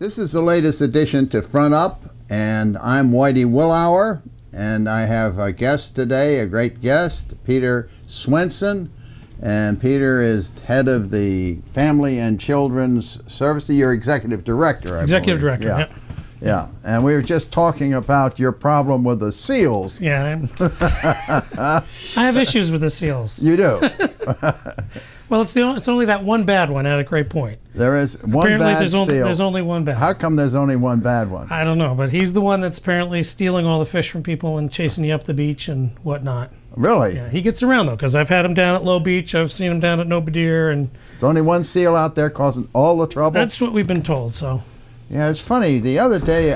This is the latest edition to Front Up, and I'm Whitey Willauer, and I have a guest today, a great guest, Peter Swensen, and Peter is head of the Family and Children's Service. You're executive director, I Executive believe. director, Yeah. Yeah, and we were just talking about your problem with the seals. Yeah, I have issues with the seals. You do? Well, it's only that one bad one at a Great Point. There is one Apparently bad seal. there's only one bad. How come there's only one bad one? I don't know, but he's the one that's apparently stealing all the fish from people and chasing you up the beach and whatnot. Really? Yeah, he gets around though, because I've had him down at Low Beach, I've seen him down at Nobadir, and There's only one seal out there causing all the trouble? that's what we've been told. So. Yeah, it's funny. The other day,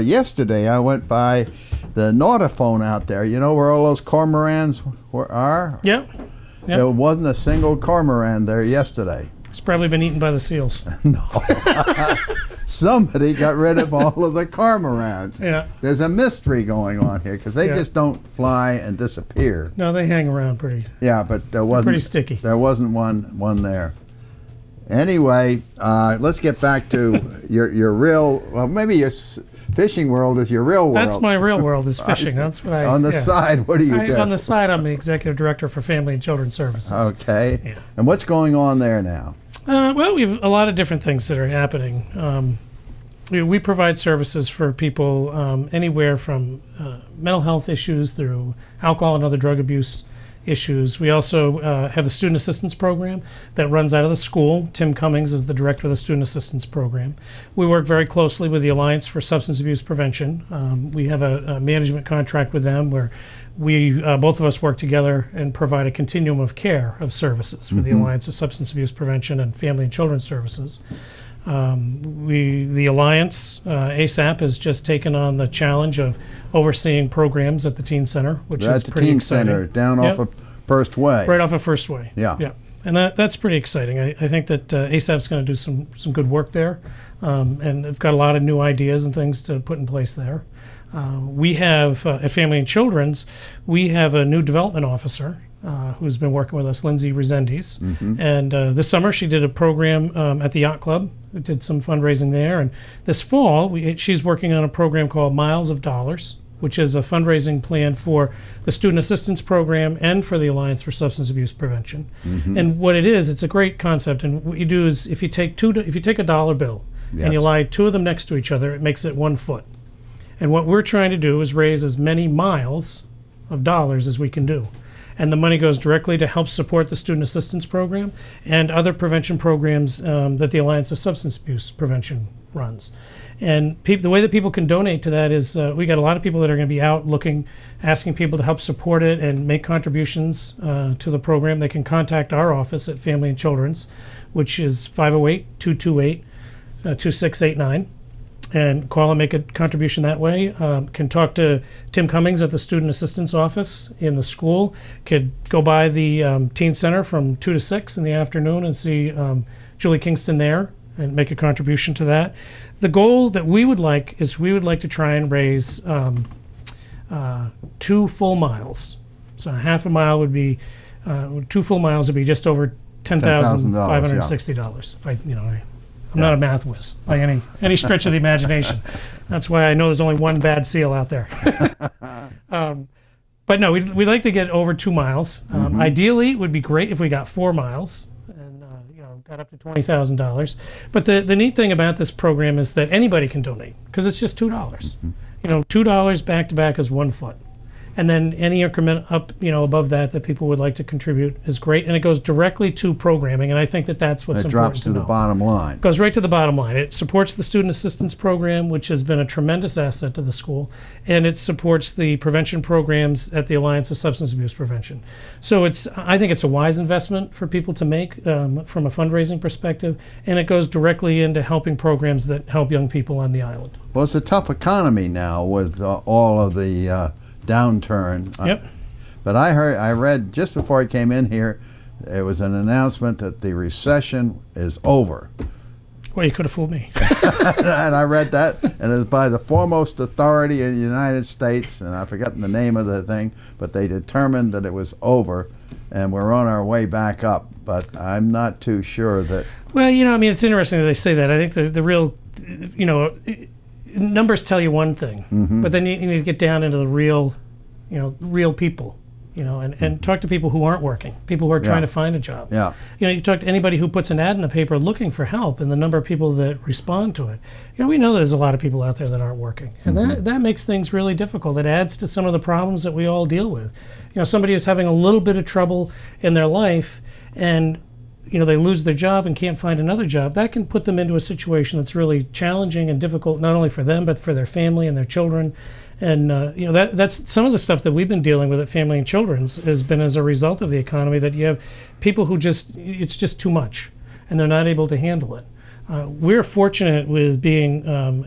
yesterday, I went by the Nautiphone out there. You know where all those cormorants are? Yep. There wasn't a single cormorant there yesterday. It's probably been eaten by the seals. No. Somebody got rid of all of the cormorants. Yeah. There's a mystery going on here because they just don't fly and disappear. No, they hang around pretty. Yeah, but there wasn't. Pretty sticky. There wasn't one there. Anyway, let's get back to your real. Well, maybe your fishing world is your real world. That's my real world is fishing. That's what I. On the side, what do you do? On the side, I'm the executive director for Family and Children's Services. Okay. Yeah. And what's going on there now? Well, we have a lot of different things that are happening. We provide services for people anywhere from mental health issues through alcohol and other drug abuse issues. We also have the Student Assistance Program that runs out of the school. Tim Cummings is the director of the Student Assistance Program. We work very closely with the Alliance for Substance Abuse Prevention. We have a management contract with them where we both of us work together and provide a continuum of care of services with the Alliance of Substance Abuse Prevention and Family and Children's Services. The Alliance, ASAP, has just taken on the challenge of overseeing programs at the Teen Center, which is pretty exciting. Teen Center, down off of First Way. Right off of First Way. Yeah. Yeah. And that's pretty exciting. I think that ASAP's going to do some good work there, and they've got a lot of new ideas and things to put in place there. We have, at Family and Children's, we have a new development officer who's been working with us, Lindsay Resendiz. And this summer she did a program at the Yacht Club. We did some fundraising there. And this fall, she's working on a program called Miles of Dollars, which is a fundraising plan for the Student Assistance Program and for the Alliance for Substance Abuse Prevention. And what it is, it's a great concept. And what you do is if you take a dollar bill and you lie two of them next to each other, it makes it 1 foot. And what we're trying to do is raise as many miles of dollars as we can do. And the money goes directly to help support the Student Assistance Program and other prevention programs that the Alliance of Substance Abuse Prevention runs. And the way that people can donate to that is we got a lot of people that are going to be out looking, asking people to help support it and make contributions to the program. They can contact our office at Family and Children's, which is 508-228-2689. And call and make a contribution that way. Can talk to Tim Cummings at the Student Assistance Office in the school. Could go by the Teen Center from 2 to 6 in the afternoon and see Julie Kingston there and make a contribution to that. The goal that we would like is to try and raise 2 full miles. So half a mile would be, 2 full miles would be just over $10,560. I'm not a math whiz by any stretch of the imagination. That's why I know there's only one bad seal out there. But no, we'd like to get over 2 miles. Ideally, it would be great if we got 4 miles and got up to $20,000. But the neat thing about this program is that anybody can donate because it's just $2. $2 back to back is 1 foot. And then any increment up, above that people would like to contribute is great, and it goes directly to programming. And I think that's what's important. It drops to the bottom line. It goes right to the bottom line. It supports the Student Assistance Program, which has been a tremendous asset to the school, and it supports the prevention programs at the Alliance of Substance Abuse Prevention. So I think it's a wise investment for people to make from a fundraising perspective, and it goes directly into helping programs that help young people on the island. Well, it's a tough economy now with all of the downturn. Yep. But I read just before I came in here, there was an announcement that the recession is over. Well, you could have fooled me. And I read that, and it was by the foremost authority in the United States, and I've forgotten the name of the thing, but they determined that it was over, and we're on our way back up. But I'm not too sure that. Well, it's interesting that they say that. I think the real you know, numbers tell you one thing, but then you need to get down into the real, real people, and talk to people who aren't working, people who are trying to find a job. Yeah. You talk to anybody who puts an ad in the paper looking for help, and the number of people that respond to it. We know there's a lot of people out there that aren't working, and that makes things really difficult. It adds to some of the problems that we all deal with. Somebody who's having a little bit of trouble in their life, and they lose their job and can't find another job, that can put them into a situation that's really challenging and difficult, not only for them, but for their family and their children. And that's some of the stuff that we've been dealing with at Family and Children's has been as a result of the economy, that you have people who it's just too much, and they're not able to handle it. We're fortunate with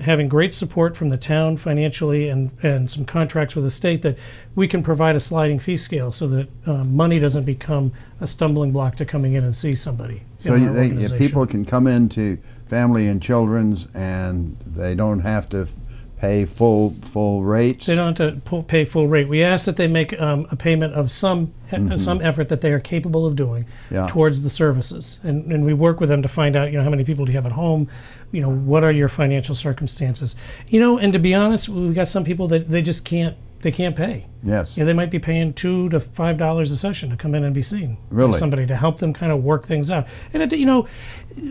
having great support from the town financially and some contracts with the state, that we can provide a sliding fee scale so that money doesn't become a stumbling block to coming in and see somebody. So people can come into Family and Children's and they don't have to pay full rates? They don't have to pay full rate. We ask that they make a payment of some effort that they are capable of doing towards the services, and we work with them to find out how many people do you have at home, what are your financial circumstances, and to be honest, we got some people that they just can't pay. Yes. They might be paying $2 to $5 a session to come in and be seen by somebody to help them kind of work things out. And a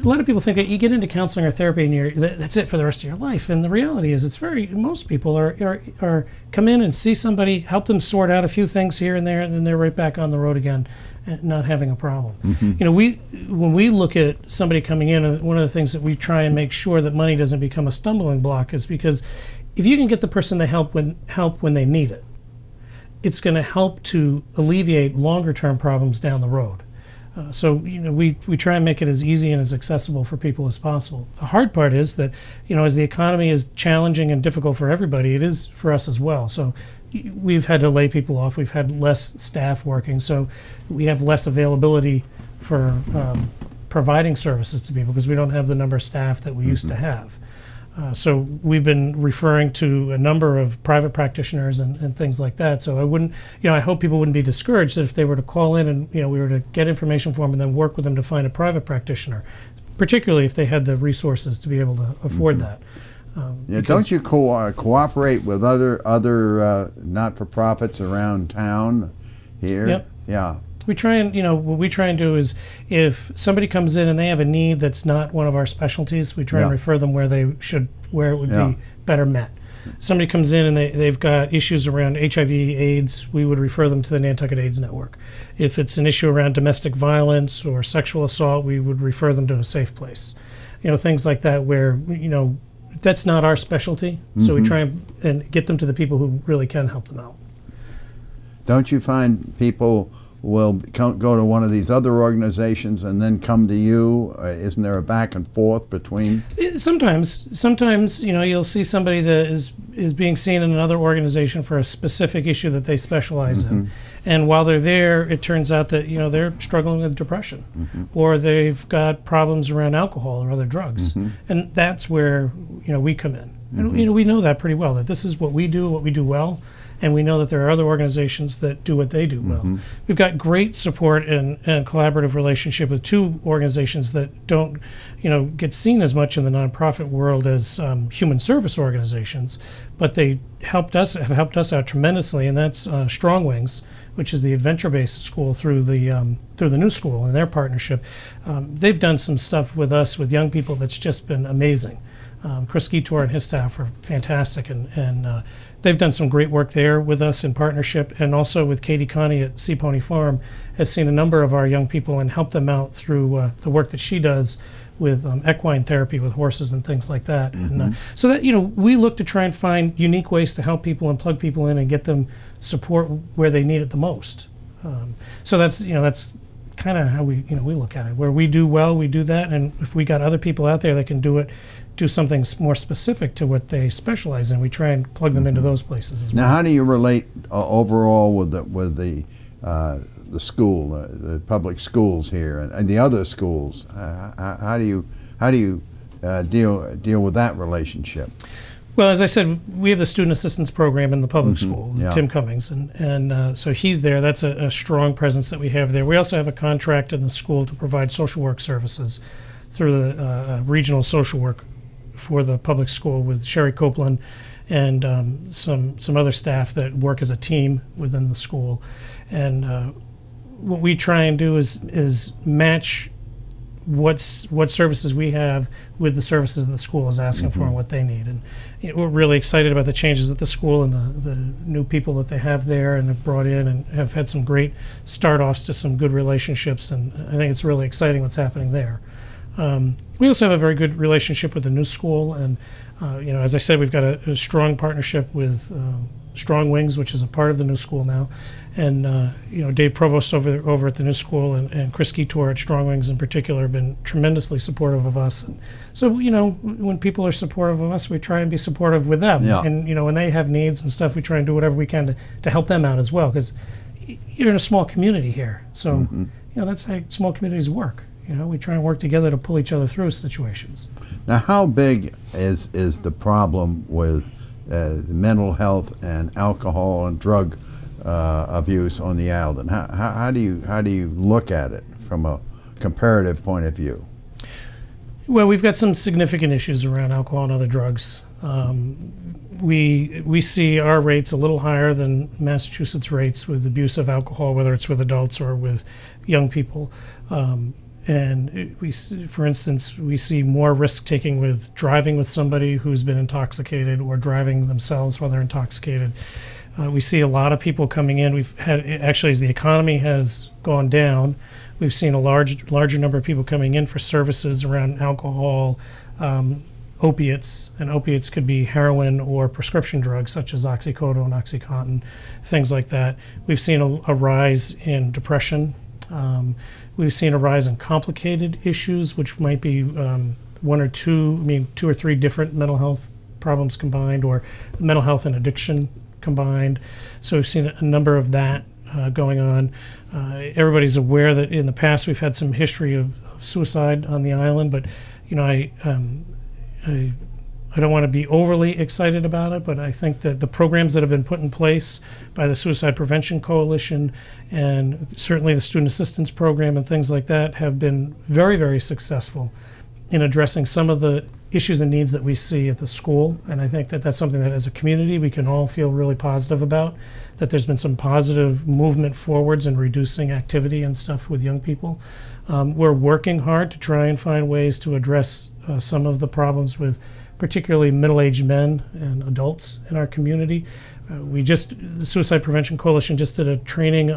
lot of people think that you get into counseling or therapy and that's it for the rest of your life. And the reality is, most people are come in and see somebody, help them sort out a few things here and there, and then they're right back on the road again, and not having a problem. When we look at somebody coming in, one of the things that we try and make sure that money doesn't become a stumbling block is because if you can get the person the help when they need it, it's going to help to alleviate longer-term problems down the road. So we try and make it as easy and as accessible for people as possible. The hard part is that as the economy is challenging and difficult for everybody, it is for us as well. So we've had to lay people off. We've had less staff working, so we have less availability for providing services to people because we don't have the number of staff that we used to have. So we've been referring to a number of private practitioners and things like that. So I wouldn't, I hope people wouldn't be discouraged that if they were to call in and, we were to get information for them and then work with them to find a private practitioner, particularly if they had the resources to be able to afford that. Don't you cooperate with other not-for-profits around town here? Yep. Yeah. We try and, what we try and do is if somebody comes in and they have a need that's not one of our specialties, we try and refer them where it would be better met. Somebody comes in and they've got issues around HIV, AIDS, we would refer them to the Nantucket AIDS Network. If it's an issue around domestic violence or sexual assault, we would refer them to a safe place. Things like that where, that's not our specialty, so we try and get them to the people who really can help them out. Don't you find people will go to one of these other organizations and then come to you? Isn't there a back and forth between? Sometimes, you'll see somebody that is being seen in another organization for a specific issue that they specialize in, and while they're there, it turns out that they're struggling with depression, or they've got problems around alcohol or other drugs, and that's where we come in, and we know that pretty well, that this is what we do well. And we know that there are other organizations that do what they do well. We've got great support and collaborative relationship with two organizations that don't, get seen as much in the nonprofit world as human service organizations, but they have helped us out tremendously, and that's Strong Wings, which is the adventure-based school through the new school and their partnership. They've done some stuff with us with young people that's just been amazing. Chris Gitor and his staff are fantastic, and they've done some great work there with us in partnership, and also with Katie Connie at Sea Pony Farm has seen a number of our young people and helped them out through the work that she does with equine therapy with horses and things like that. And so that we look to try and find unique ways to help people and plug people in and get them support where they need it the most. So that's kind of how we look at it. Where we do well, we do that, and if we got other people out there that can do something more specific to what they specialize in, we try and plug them into those places as well. Now, how do you relate overall with the school, the public schools here, and the other schools? How do you deal with that relationship? Well, as I said, we have the student assistance program in the public school, Tim Cummings, and so he's there. That's a strong presence that we have there. We also have a contract in the school to provide social work services through the regional social work for the public school with Sherry Copeland and some other staff that work as a team within the school. And what we try and do is match what services we have with the services that the school is asking for and what they need. And we're really excited about the changes at the school and the new people that they have there and have brought in, and have had some great start-offs to some good relationships. And I think it's really exciting what's happening there. We also have a very good relationship with the new school, and as I said, we've got a strong partnership with Strong Wings, which is a part of the new school now, and Dave Provost over at the new school and Chris Gitor at Strong Wings in particular have been tremendously supportive of us. And so when people are supportive of us, we try and be supportive with them. Yeah. And when they have needs and stuff, we try and do whatever we can to help them out as well, because you're in a small community here. So that's how small communities work. We try and work together to pull each other through situations. Now, how big is the problem with the mental health and alcohol and drug abuse on the island? How do you look at it from a comparative point of view? Well, we've got some significant issues around alcohol and other drugs. We see our rates a little higher than Massachusetts rates with abuse of alcohol, whether it's with adults or with young people. And for instance, we see more risk taking with driving with somebody who's been intoxicated or driving themselves while they're intoxicated. We see a lot of people coming in. We've had, actually, as the economy has gone down, we've seen a larger number of people coming in for services around alcohol, opiates, and opiates could be heroin or prescription drugs such as oxycodone, OxyContin, things like that. We've seen a rise in depression. We've seen a rise in complicated issues, which might be two or three different mental health problems combined, or mental health and addiction combined. So we've seen a number of that going on. Everybody's aware that in the past we've had some history of suicide on the island, but I don't want to be overly excited about it, but I think that the programs that have been put in place by the Suicide Prevention Coalition and certainly the Student Assistance Program and things like that have been very, very successful in addressing some of the issues and needs that we see at the school. And I think that that's something that as a community we can all feel really positive about, that there's been some positive movement forwards in reducing activity and stuff with young people. We're working hard to try and find ways to address some of the problems with particularly middle-aged men and adults in our community. The Suicide Prevention Coalition just did a training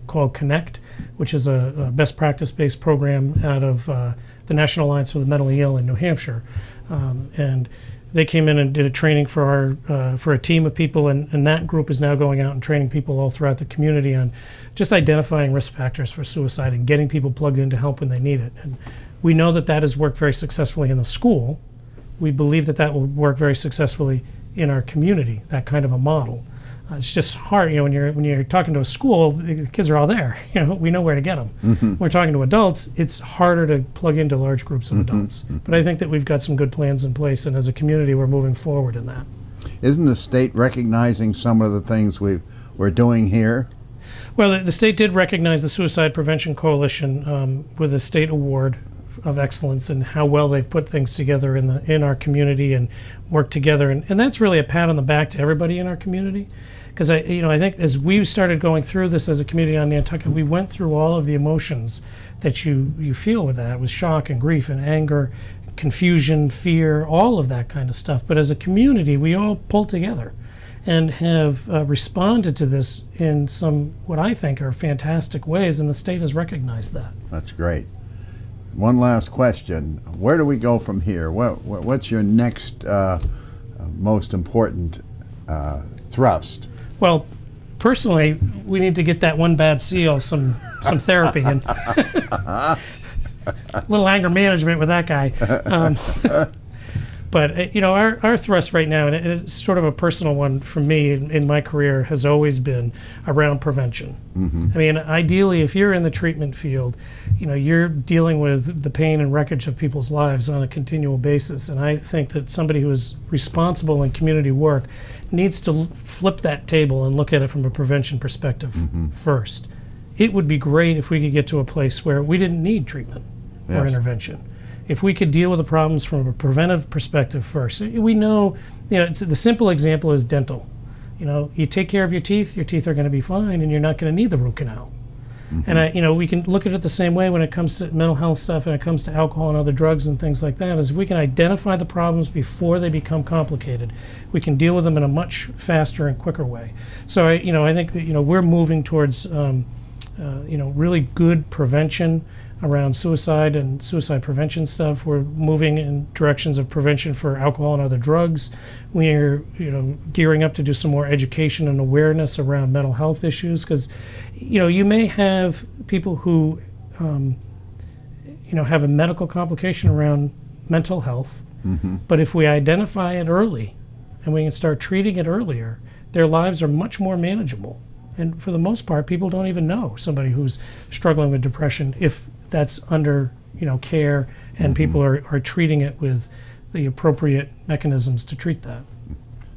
called Connect, which is a best practice-based program out of the National Alliance for the Mentally Ill in New Hampshire. And they came in and did a training for a team of people, and that group is now going out and training people all throughout the community on just identifying risk factors for suicide and getting people plugged in to help when they need it. And we know that has worked very successfully in the school. We believe that will work very successfully in our community, that kind of a model. It's just hard, when you're talking to a school, the kids are all there. We know where to get them. When we're talking to adults, it's harder to plug into large groups of adults. But I think that we've got some good plans in place, and as a community, we're moving forward in that. Isn't the state recognizing some of the things we're doing here? Well, the state did recognize the Suicide Prevention Coalition with a state award of excellence and how well they've put things together in our community and work together, and that's really a pat on the back to everybody in our community, because I think as we started going through this as a community on Nantucket, we went through all of the emotions that you feel with that, with shock and grief and anger, confusion, fear, all of that kind of stuff. But as a community, we all pulled together and have responded to this in some what I think are fantastic ways, and the state has recognized that. That's great. One last question. Where do we go from here? What's your next most important thrust? Well, personally, we need to get that one bad seal some therapy and a little anger management with that guy. But our thrust right now, and it's sort of a personal one for me in my career, has always been around prevention. I mean, ideally, if you're in the treatment field, you're dealing with the pain and wreckage of people's lives on a continual basis. And I think that somebody who is responsible in community work needs to flip that table and look at it from a prevention perspective first. It would be great if we could get to a place where we didn't need treatment or intervention. if we could deal with the problems from a preventive perspective first. We know, it's, the simple example is dental. You take care of your teeth are going to be fine, and you're not going to need the root canal. And we can look at it the same way when it comes to mental health stuff and it comes to alcohol and other drugs and things like that. Is if we can identify the problems before they become complicated, we can deal with them in a much faster and quicker way. So I think that we're moving towards really good prevention around suicide and suicide prevention stuff. We're moving in directions of prevention for alcohol and other drugs. We're gearing up to do some more education and awareness around mental health issues, because you may have people who have a medical complication around mental health, but if we identify it early and we can start treating it earlier, their lives are much more manageable. And for the most part, people don't even know somebody who's struggling with depression if that's under care, and people are treating it with the appropriate mechanisms to treat that.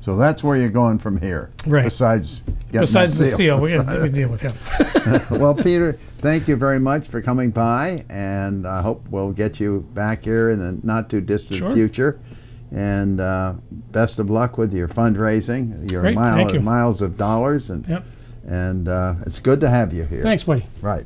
So that's where you're going from here. Right. Besides the seal, we deal with him. Well, Peter, thank you very much for coming by, and I hope we'll get you back here in the not too distant future. And best of luck with your fundraising, your miles of dollars, and it's good to have you here. Thanks, buddy. Right.